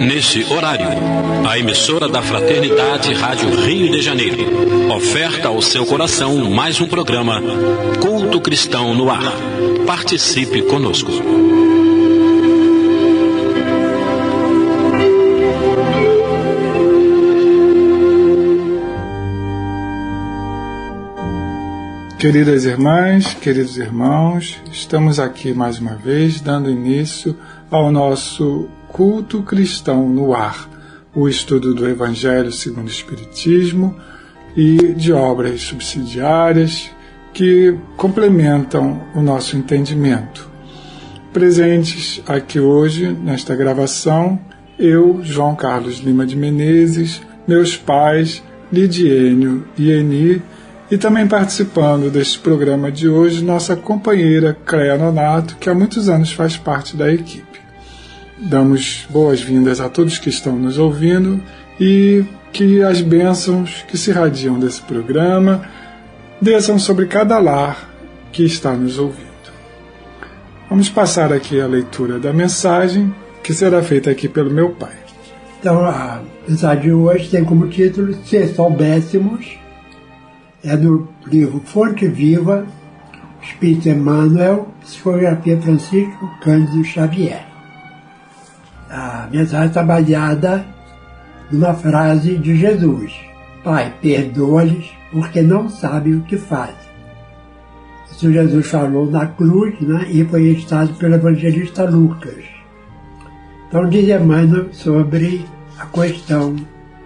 Nesse horário, a emissora da Fraternidade Rádio Rio de Janeiro oferta ao seu coração mais um programa Culto Cristão no Ar. Participe conosco. Queridas irmãs, queridos irmãos, estamos aqui mais uma vez dando início ao nosso Culto Cristão no Ar, o estudo do Evangelho segundo o Espiritismo e de obras subsidiárias que complementam o nosso entendimento. Presentes aqui hoje, nesta gravação, eu, João Carlos Lima de Menezes, meus pais, Lidiênio e Eni, e também participando deste programa de hoje, nossa companheira Cléa Nonato, que há muitos anos faz parte da equipe. Damos boas-vindas a todos que estão nos ouvindo e que as bênçãos que se irradiam desse programa desçam sobre cada lar que está nos ouvindo. Vamos passar aqui a leitura da mensagem que será feita aqui pelo meu pai. Então, a mensagem de hoje tem como título Se Soubéssemos. É do livro Fonte Viva, Espírito Emmanuel, psicografia Francisco Cândido Xavier. A mensagem está baseada numa frase de Jesus: Pai, perdoa-lhes porque não sabem o que fazem. Isso Jesus falou na cruz, né, e foi registrado pelo evangelista Lucas. Então diz Emmanuel sobre a questão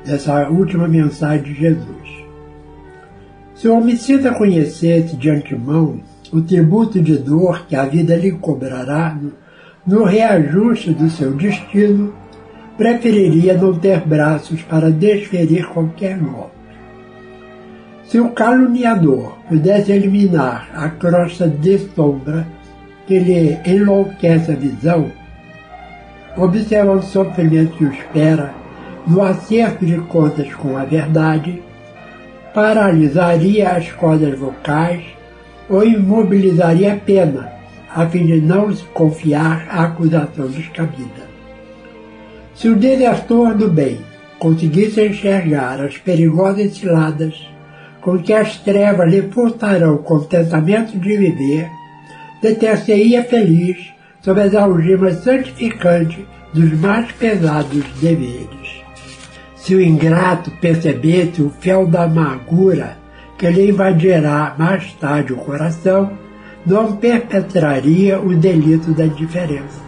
dessa última mensagem de Jesus. Se o homicida conhecesse de antemão o tributo de dor que a vida lhe cobrará no reajuste do seu destino, preferiria não ter braços para desferir qualquer golpe. Se o caluniador pudesse eliminar a crosta de sombra que lhe enlouquece a visão, observando o sofrimento que o espera no acerto de contas com a verdade, paralisaria as cordas vocais ou imobilizaria a pena, a fim de não se confiar à acusação descabida. Se o desertor do bem conseguisse enxergar as perigosas ciladas com que as trevas lhe furtarão o contentamento de viver, deter-se-ia feliz sob as algemas santificantes dos mais pesados deveres. Se o ingrato percebesse o fel da amargura que lhe invadirá mais tarde o coração, não perpetraria o delito da indiferença.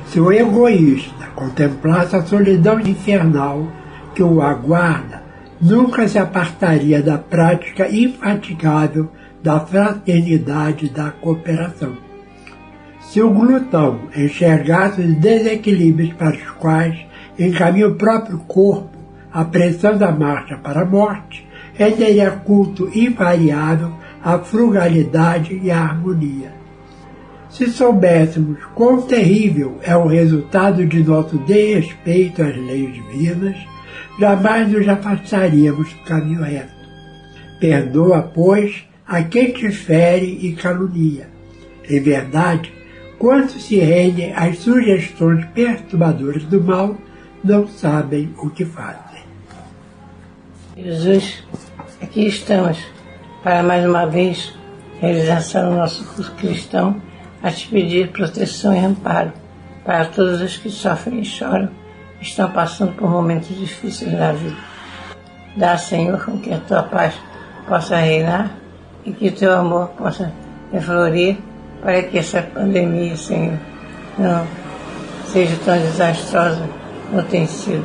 Se o egoísta contemplasse a solidão infernal que o aguarda, nunca se apartaria da prática infatigável da fraternidade e da cooperação. Se o glutão enxergasse os desequilíbrios para os quais encaminha o próprio corpo a pressão da marcha para a morte, renderia culto invariável à frugalidade e à harmonia. Se soubéssemos quão terrível é o resultado de nosso desrespeito às leis divinas, jamais nos afastaríamos do caminho reto. Perdoa, pois, a quem te fere e calunia. Em verdade, quanto se rendem às sugestões perturbadoras do mal, não sabem o que fazem. Jesus, aqui estamos para mais uma vez realização do nosso curso cristão, a te pedir proteção e amparo para todos os que sofrem e choram, estão passando por momentos difíceis na vida. Dá, Senhor, com que a tua paz possa reinar e que o teu amor possa reflorir para que essa pandemia, Senhor, não seja tão desastrosa como tem sido.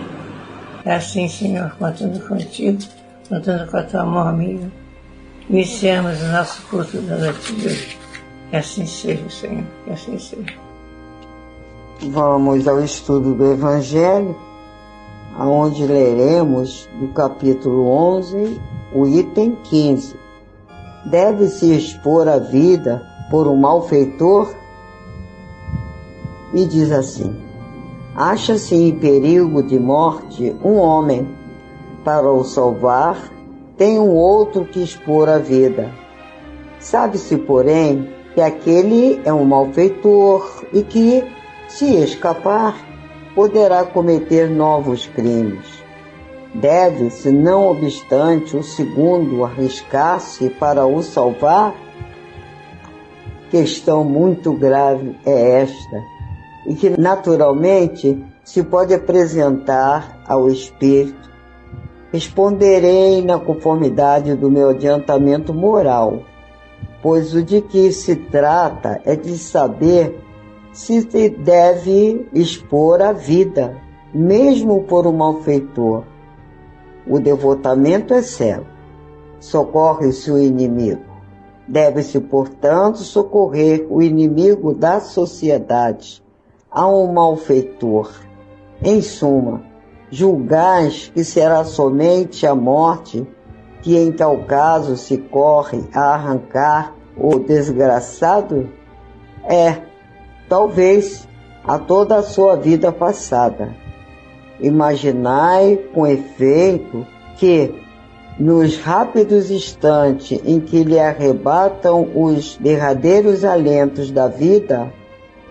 É assim, Senhor, contando contigo, contando com a tua mão amiga, iniciamos o nosso culto da noite de hoje. Que assim seja, Senhor, que assim seja. Vamos ao estudo do Evangelho, onde leremos do capítulo 11, o item 15. Deve-se expor a vida por um malfeitor? E diz assim: acha-se em perigo de morte um homem. Para o salvar, tem um outro que expor a vida. Sabe-se, porém, que aquele é um malfeitor e que, se escapar, poderá cometer novos crimes. Deve-se, não obstante, o segundo arriscar-se para o salvar? Questão muito grave é esta, e que naturalmente se pode apresentar ao Espírito. Responderei na conformidade do meu adiantamento moral, pois o de que se trata é de saber se deve expor a vida, mesmo por um malfeitor. O devotamento é cego, socorre-se o inimigo. Deve-se, portanto, socorrer o inimigo da sociedade, a um malfeitor. Em suma, julgais que será somente a morte que em tal caso se corre a arrancar o desgraçado? Talvez a toda a sua vida passada. Imaginai, com efeito, que, nos rápidos instantes em que lhe arrebatam os derradeiros alentos da vida,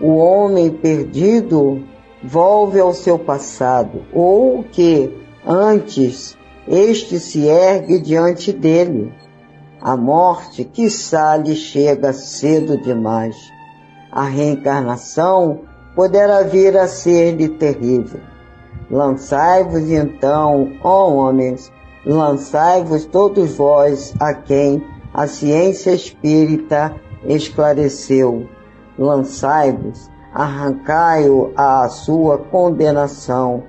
o homem perdido volve ao seu passado, ou que, antes, este se ergue diante dele. A morte, quiçá, lhe chega cedo demais. A reencarnação poderá vir a ser-lhe terrível. Lançai-vos então, ó homens, lançai-vos todos vós a quem a ciência espírita esclareceu. Lançai-vos, arrancai-o à sua condenação.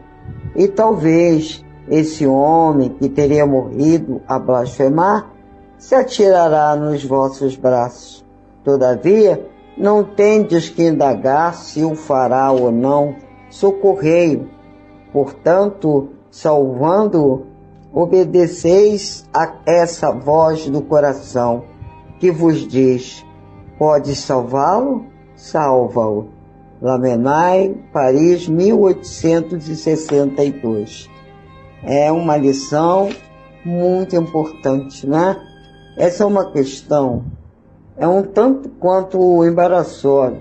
E talvez esse homem que teria morrido a blasfemar se atirará nos vossos braços. Todavia, não tendes que indagar se o fará ou não. Socorrei-o. Portanto, salvando-o, obedeceis a essa voz do coração, que vos diz: podes salvá-lo? Salva-o. Lamennais, Paris, 1862. É uma lição muito importante, né? Essa é uma questão, é um tanto quanto embaraçosa,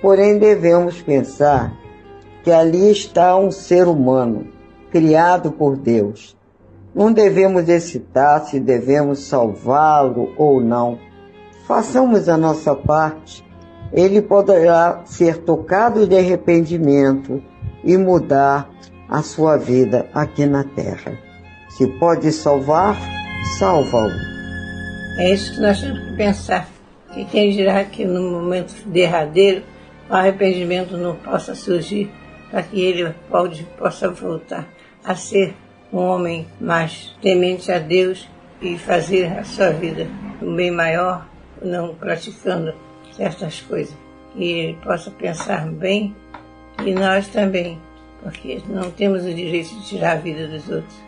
porém devemos pensar que ali está um ser humano, criado por Deus. Não devemos hesitar se devemos salvá-lo ou não. Façamos a nossa parte. Ele poderá ser tocado de arrependimento e mudar a sua vida aqui na Terra. Se pode salvar, salva-o. É isso que nós temos que pensar. Que quem dirá que no momento derradeiro o arrependimento não possa surgir, para que ele possa voltar a ser um homem mais temente a Deus e fazer a sua vida um bem maior, não praticando certas coisas. E ele possa pensar bem, e nós também, porque não temos o direito de tirar a vida dos outros.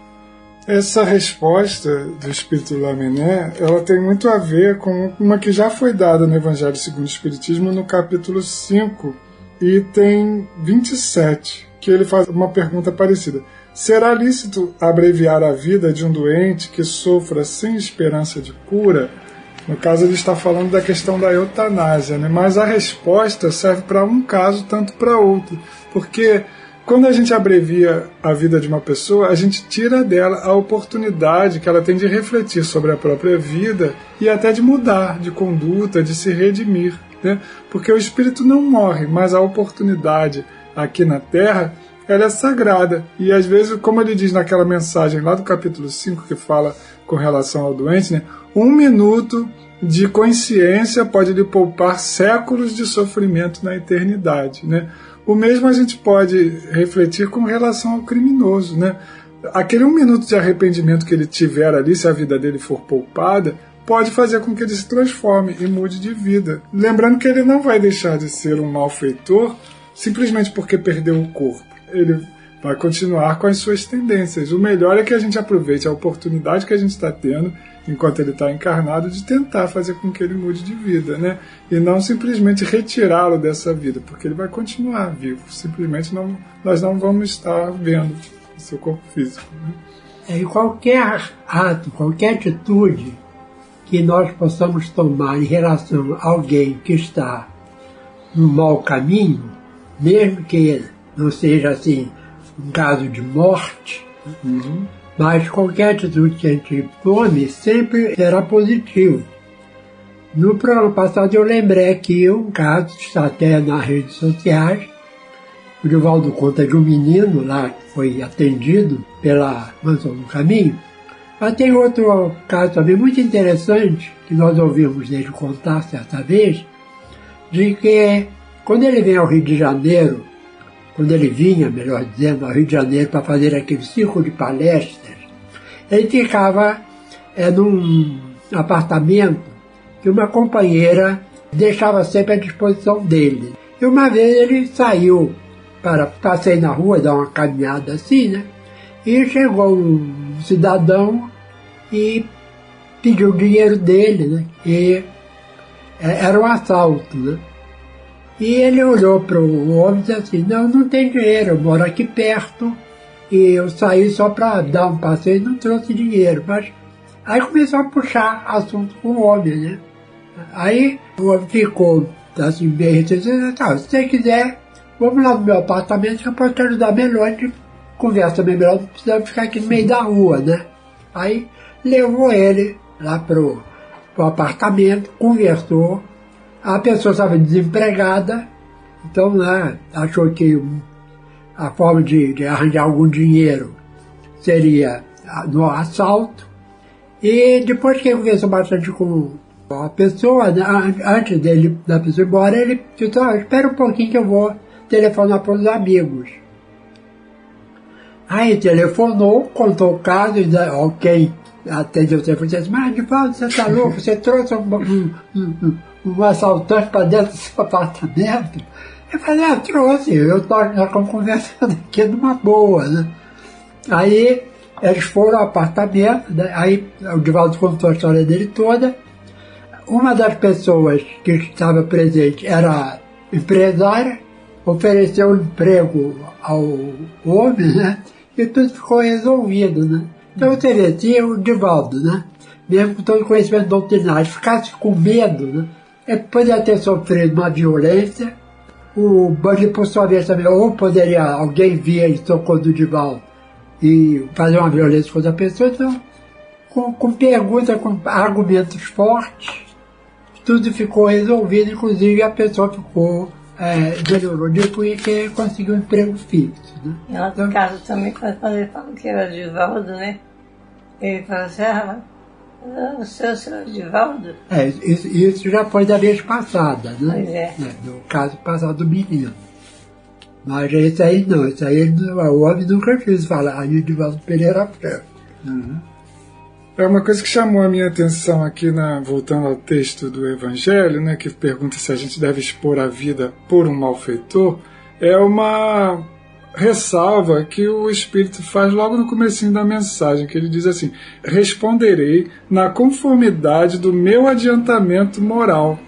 Essa resposta do Espírito Lamennais, ela tem muito a ver com uma que já foi dada no Evangelho segundo o Espiritismo, no capítulo 5, item 27, que ele faz uma pergunta parecida. Será lícito abreviar a vida de um doente que sofra sem esperança de cura? No caso, ele está falando da questão da eutanásia, né? Mas a resposta serve para um caso, tanto para outro. Porque quando a gente abrevia a vida de uma pessoa, a gente tira dela a oportunidade que ela tem de refletir sobre a própria vida e até de mudar de conduta, de se redimir, né? Porque o espírito não morre, mas a oportunidade aqui na Terra, ela é sagrada. E às vezes, como ele diz naquela mensagem lá do capítulo 5, que fala com relação ao doente, né? 1 minuto de consciência pode lhe poupar séculos de sofrimento na eternidade, né? O mesmo a gente pode refletir com relação ao criminoso, né? Aquele 1 minuto de arrependimento que ele tiver ali, se a vida dele for poupada, pode fazer com que ele se transforme e mude de vida. Lembrando que ele não vai deixar de ser um malfeitor simplesmente porque perdeu o corpo. Ele vai continuar com as suas tendências. O melhor é que a gente aproveite a oportunidade que a gente está tendo, enquanto ele está encarnado, de tentar fazer com que ele mude de vida, né? E não simplesmente retirá-lo dessa vida, porque ele vai continuar vivo. Simplesmente nós não vamos estar vendo o seu corpo físico, né? E qualquer ato, qualquer atitude que nós possamos tomar em relação a alguém que está no mau caminho, mesmo que não seja assim um caso de morte, mas qualquer atitude que a gente tome sempre será positivo. No programa passado eu lembrei aqui um caso que está até nas redes sociais. O Divaldo conta de um menino lá que foi atendido pela Mansão do Caminho. Mas tem outro caso também muito interessante, que nós ouvimos ele contar certa vez, de que quando ele vem ao Rio de Janeiro, quando ele vinha, melhor dizendo, ao Rio de Janeiro para fazer aquele ciclo de palestras, ele ficava num apartamento que uma companheira deixava sempre à disposição dele. E uma vez ele saiu para passear na rua, dar uma caminhada assim, né? E chegou um cidadão e pediu o dinheiro dele, né? E era um assalto, né? E ele olhou para o homem e disse assim, não tem dinheiro, eu moro aqui perto e eu saí só para dar um passeio e não trouxe dinheiro. Mas aí começou a puxar assunto com o homem, né? Aí o homem ficou assim, bem reticente, tá, se você quiser, vamos lá no meu apartamento que eu posso te ajudar melhor, a gente conversa melhor, não precisa ficar aqui no meio da rua, né? Aí levou ele lá pro apartamento, conversou. A pessoa estava desempregada, então, né, achou que a forma de arranjar algum dinheiro seria no assalto. E depois que ele conversou bastante com a pessoa, né, antes da pessoa ir embora, ele disse, espera um pouquinho que eu vou telefonar para os amigos. Aí telefonou, contou o caso, e quem atendeu o telefone disse, mas Divaldo, você está louco? Você trouxe um assaltante para dentro do seu apartamento? Eu falei, trouxe, nós estamos conversando aqui numa boa, né? Aí eles foram ao apartamento, né? Aí o Divaldo contou a história dele toda. Uma das pessoas que estava presente era empresária, ofereceu um emprego ao homem, né? E tudo ficou resolvido, né? Então você vê, se o Divaldo, né? Mesmo com todo o conhecimento doutrinário, ficasse com medo, né? Ele poderia ter sofrido uma violência, o bandido, por sua vez, também, ou poderia alguém vir em socorro do Divaldo e fazer uma violência contra a pessoa. Então, com perguntas, com argumentos fortes, tudo ficou resolvido, inclusive a pessoa ficou, melhorou depois que conseguiu um emprego fixo. Né? Em outro caso também, quando ele falou que era Divaldo, né? Ele falou assim, o seu Divaldo? Isso já foi da vez passada, né? Pois é. No caso passado do menino. Mas esse aí não, o homem nunca quis falar, aí o Divaldo Pereira Franco. Uhum. É uma coisa que chamou a minha atenção aqui, voltando ao texto do Evangelho, né, que pergunta se a gente deve expor a vida por um malfeitor, é uma ressalva que o Espírito faz logo no comecinho da mensagem, que ele diz assim, responderei na conformidade do meu adiantamento moral.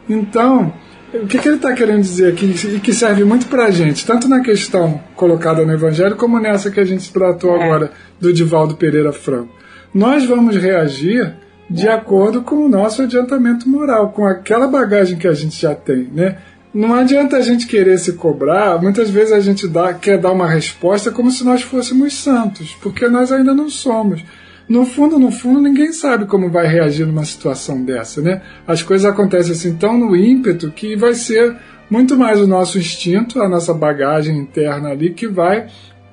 Então, o que ele está querendo dizer aqui, e que serve muito para a gente, tanto na questão colocada no Evangelho, como nessa que a gente tratou agora, do Divaldo Pereira Franco. Nós vamos reagir de acordo com o nosso adiantamento moral, com aquela bagagem que a gente já tem, né? Não adianta a gente querer se cobrar, muitas vezes a gente quer dar uma resposta como se nós fôssemos santos, porque nós ainda não somos. No fundo, ninguém sabe como vai reagir numa situação dessa, né? As coisas acontecem assim tão no ímpeto que vai ser muito mais o nosso instinto, a nossa bagagem interna ali, que vai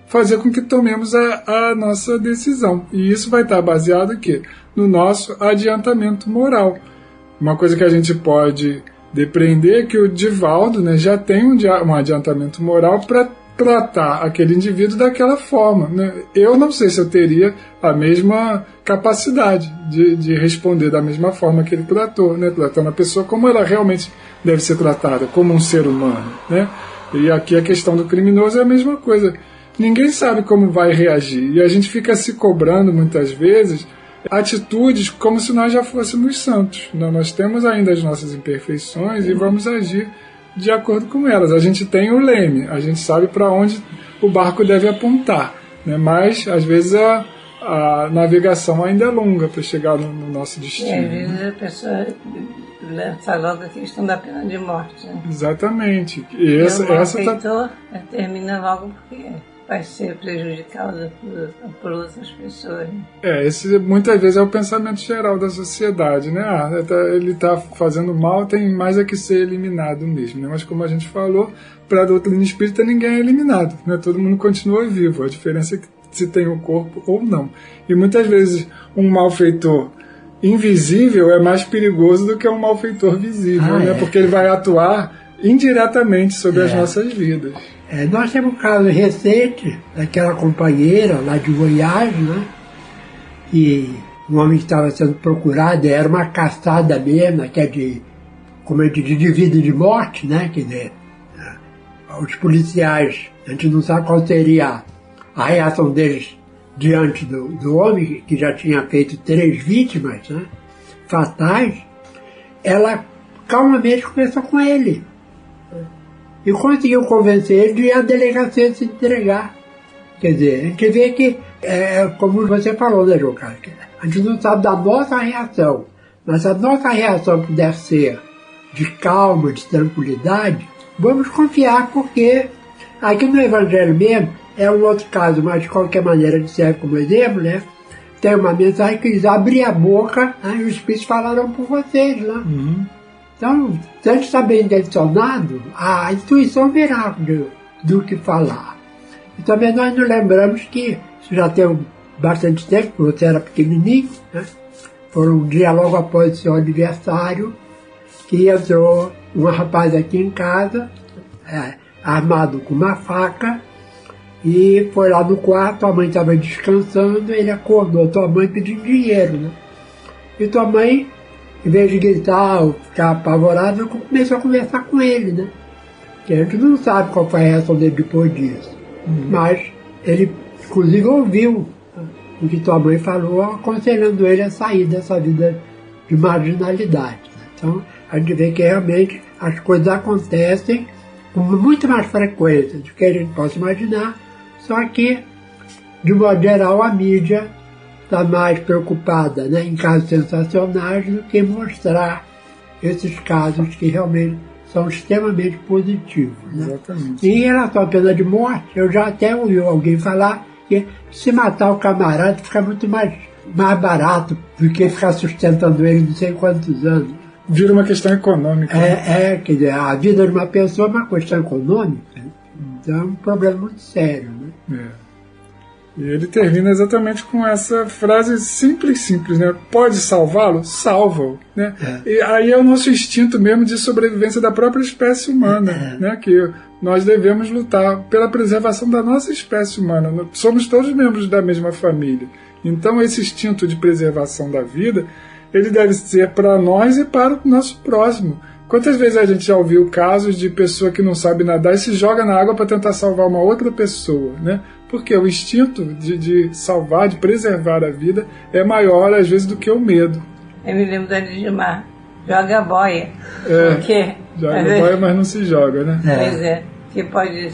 fazer com que tomemos a nossa decisão. E isso vai estar baseado em quê? No nosso adiantamento moral. Uma coisa que a gente pode depreender é que o Divaldo, né, já tem um adiantamento moral para tratar aquele indivíduo daquela forma, né? Eu não sei se eu teria a mesma capacidade de responder da mesma forma que ele tratou, né? Tratando a pessoa como ela realmente deve ser tratada, como um ser humano, né? E aqui a questão do criminoso é a mesma coisa. ninguém sabe como vai reagir. E a gente fica se cobrando muitas vezes atitudes como se nós já fôssemos santos. Nós temos ainda as nossas imperfeições e vamos agir de acordo com elas. A gente tem o leme, a gente sabe para onde o barco deve apontar, né? Mas às vezes a navegação ainda é longa para chegar no nosso destino. E às vezes a pessoa lança logo a questão da pena de morte, né? Exatamente. E o malfeitor termina logo porque vai ser prejudicado por outras pessoas. Esse muitas vezes é o pensamento geral da sociedade, né? Ele está fazendo mal, tem mais que ser eliminado mesmo, né? Mas como a gente falou, para a doutrina espírita ninguém é eliminado, né? Todo mundo continua vivo, a diferença é que se tem o corpo ou não. E muitas vezes um malfeitor invisível é mais perigoso do que um malfeitor visível, né? Porque ele vai atuar indiretamente sobre as nossas vidas. Nós temos um caso recente daquela companheira lá de Goiás, né? E um homem que estava sendo procurado, era uma caçada mesmo, que é de vida e de morte, né? Quer dizer, os policiais, a gente não sabe qual seria a reação deles diante do homem, que já tinha feito 3 vítimas, né? Fatais. Ela calmamente conversou com ele e conseguiu convencer ele de ir à delegacia se entregar. Quer dizer, a gente vê que, como você falou, né, João Carlos? A gente não sabe da nossa reação, mas se a nossa reação puder ser de calma, de tranquilidade, vamos confiar, porque aqui no Evangelho mesmo, é um outro caso, mas de qualquer maneira ele serve como exemplo, né? Tem uma mensagem que diz: abrir a boca, né, e os Espíritos falarão por vocês, né? Então, se a gente está bem intencionado, a intuição virá do que falar. E também nós nos lembramos que, isso já tem bastante tempo, você era pequenininho, né? Foi um dia logo após o seu aniversário, que entrou um rapaz aqui em casa, armado com uma faca, e foi lá no quarto, a mãe estava descansando, ele acordou tua mãe pedindo dinheiro, né? E tua mãe, em vez de gritar ou ficar apavorada, começou a conversar com ele, né? Que a gente não sabe qual foi a reação dele depois disso. Mas ele, inclusive, ouviu o que tua mãe falou, aconselhando ele a sair dessa vida de marginalidade, né? Então, a gente vê que realmente as coisas acontecem com muito mais frequência do que a gente possa imaginar, só que, de modo geral, a mídia está mais preocupada, né, em casos sensacionais do que mostrar esses casos que realmente são extremamente positivos, né? Exatamente. E em relação à pena de morte, eu já até ouvi alguém falar que se matar o camarada fica muito mais barato do que ficar sustentando ele não sei quantos anos. Vira uma questão econômica. Quer dizer, a vida de uma pessoa é uma questão econômica, então é um problema muito sério, né? E ele termina exatamente com essa frase simples, né? Pode salvá-lo? Salva-o, né? E aí é o nosso instinto mesmo de sobrevivência da própria espécie humana, né? Que nós devemos lutar pela preservação da nossa espécie humana. Somos todos membros da mesma família. Então esse instinto de preservação da vida, ele deve ser para nós e para o nosso próximo. Quantas vezes a gente já ouviu casos de pessoa que não sabe nadar e se joga na água para tentar salvar uma outra pessoa, né? Porque o instinto de salvar, de preservar a vida é maior às vezes do que o medo. Eu me lembro da Lidmar, joga a boia. Joga a boia, mas não se joga, né? Pois é, que pode,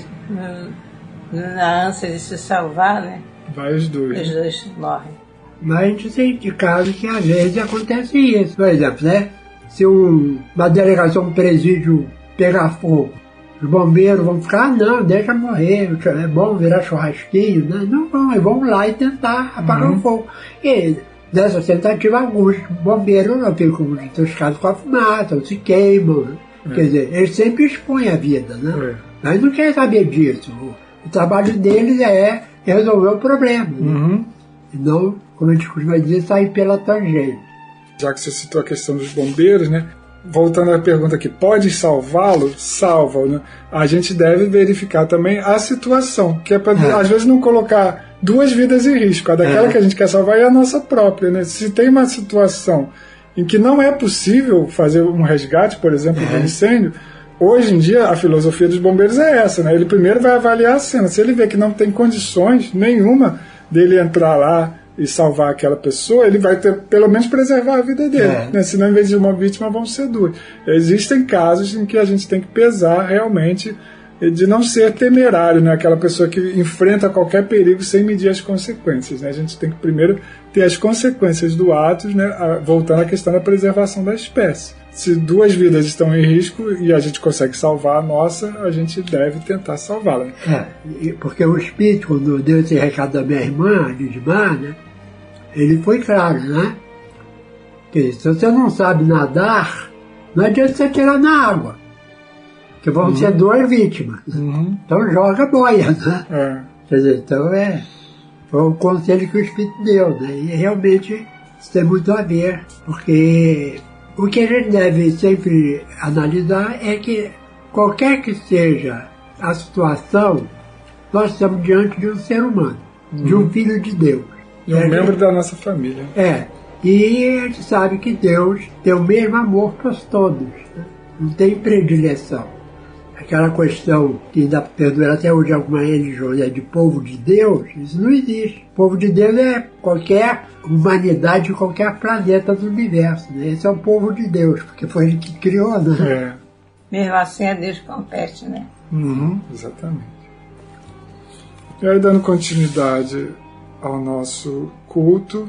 na ânsia de se salvar, né? Vai os dois. Os dois morrem. Mas a gente tem de casos que às vezes acontece isso. Por exemplo, né? Se uma delegação, um presídio pegar fogo, os bombeiros vão ficar, não, deixa morrer, é bom virar churrasquinho, né? Não vão, eles vão lá e tentar apagar o fogo. E nessa tentativa, alguns bombeiros não ficam intoxicados com a fumaça, ou se queimam, né? Quer dizer, eles sempre expõem a vida, né? Mas não querem saber disso. O trabalho deles é resolver o problema, né? E não, como a gente costuma dizer, sair pela tangente. Já que você citou a questão dos bombeiros, né? Voltando à pergunta aqui, pode salvá-lo? Salva, né? A gente deve verificar também a situação, que é para, às vezes, não colocar 2 vidas em risco. A daquela que a gente quer salvar é a nossa própria, né? Se tem uma situação em que não é possível fazer um resgate, por exemplo, do incêndio, Hoje em dia, a filosofia dos bombeiros é essa, né? Ele primeiro vai avaliar a cena. Se ele vê que não tem condições nenhuma dele entrar lá e salvar aquela pessoa, ele vai ter, pelo menos, preservar a vida dele. Né? Senão, em vez de uma vítima, vão ser duas. Existem casos em que a gente tem que pesar realmente de não ser temerário, né? Aquela pessoa que enfrenta qualquer perigo sem medir as consequências. Né? A gente tem que primeiro ter as consequências do ato, né? Voltando à questão da preservação da espécie. Se 2 vidas estão em risco e a gente consegue salvar a nossa, a gente deve tentar salvá-la. Porque o Espírito, quando deu esse recado da minha irmã, Lidmar, né? Ele foi claro, né? Que se você não sabe nadar, não adianta você tirar na água. Que vão ser 2 vítimas. Então joga a boia, né? Quer dizer, então foi o conselho que o Espírito deu, né? E realmente isso tem muito a ver, porque o que a gente deve sempre analisar é que qualquer que seja a situação, nós estamos diante de um ser humano, de um filho de Deus. E um membro da nossa família. E a gente sabe que Deus tem o mesmo amor para todos, né? Não tem predileção. Aquela questão que ainda perdura até hoje alguma religião, de povo de Deus, isso não existe. O povo de Deus é qualquer humanidade de qualquer planeta do universo. Né? Esse é o povo de Deus, porque foi ele que criou, né? Mesmo assim a Deus compete, né? Exatamente. E aí, dando continuidade ao nosso culto,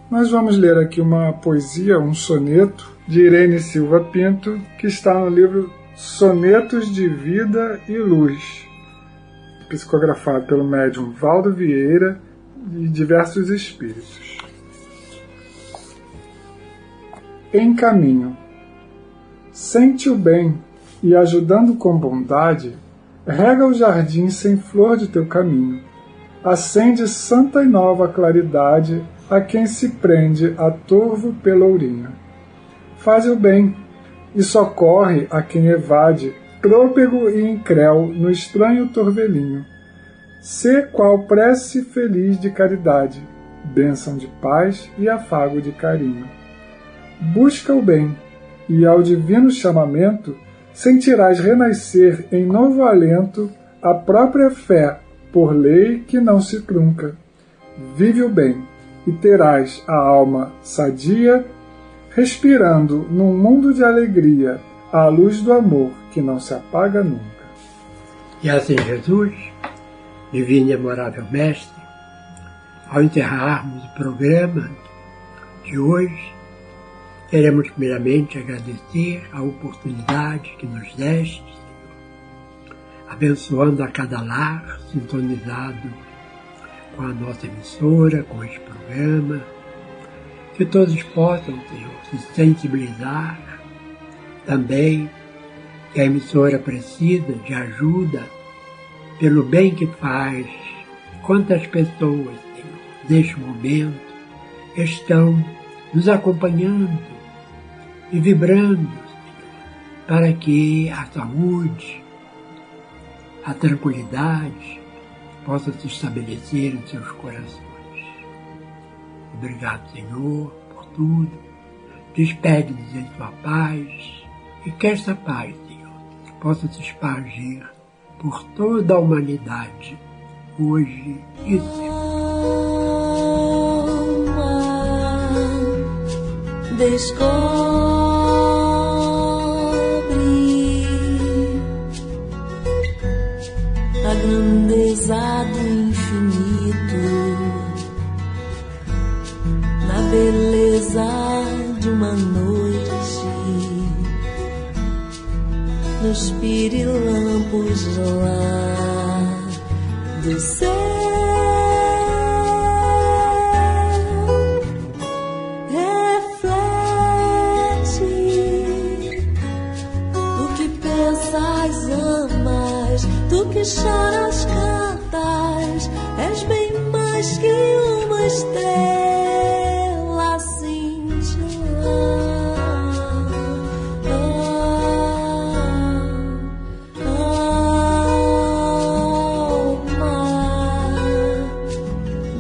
nós vamos ler aqui uma poesia, um soneto, de Irene Silva Pinto, que está no livro Sonetos de Vida e Luz, psicografado pelo médium Valdo Vieira e diversos espíritos. Em caminho, sente o bem e, ajudando com bondade, rega o jardim sem flor de teu caminho, acende santa e nova claridade a quem se prende a torvo pelourinho. Faz o bem e socorre a quem evade, trôpego e incréu no estranho torvelinho. Sê qual prece feliz de caridade, bênção de paz e afago de carinho. Busca o bem, e ao divino chamamento sentirás renascer em novo alento a própria fé, por lei que não se trunca. Vive o bem, e terás a alma sadia, respirando num mundo de alegria a luz do amor que não se apaga nunca. E assim, Jesus, divino e amorável Mestre, ao encerrarmos o programa de hoje, queremos primeiramente agradecer a oportunidade que nos deste, abençoando a cada lar sintonizado com a nossa emissora, com este programa, que todos possam, Senhor, se sensibilizar também que a emissora precisa de ajuda pelo bem que faz. Quantas pessoas, Senhor, neste momento estão nos acompanhando e vibrando, Senhor, para que a saúde, a tranquilidade possa se estabelecer em seus corações. Obrigado, Senhor, por tudo. Despede-nos em tua paz e que esta paz, Senhor, possa se espargir por toda a humanidade, hoje e sempre. Descobre a grandeza do infinito, na beleza de uma noite, nos pirilampos lá do céu. Tu que choras, cantas, és bem mais que uma estrela cintilante. Alma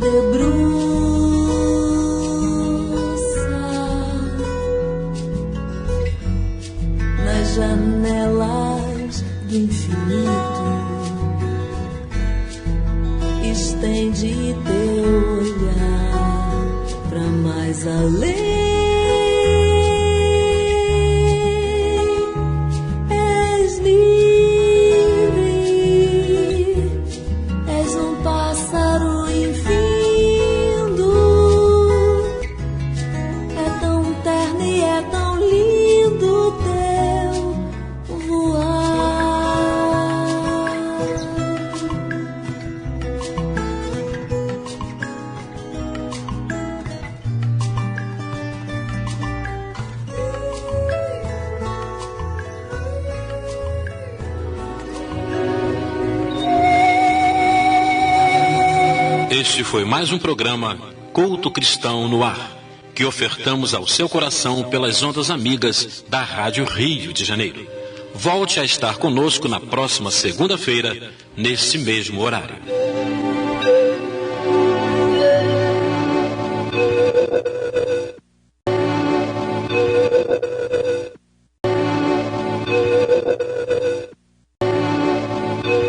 debruça nas janelas mais além. És livre, és um pássaro infindo. É tão terno e é tão lindo teu voar. Este foi mais um programa Culto Cristão no Ar, que ofertamos ao seu coração pelas ondas amigas da Rádio Rio de Janeiro. Volte a estar conosco na próxima segunda-feira, nesse mesmo horário.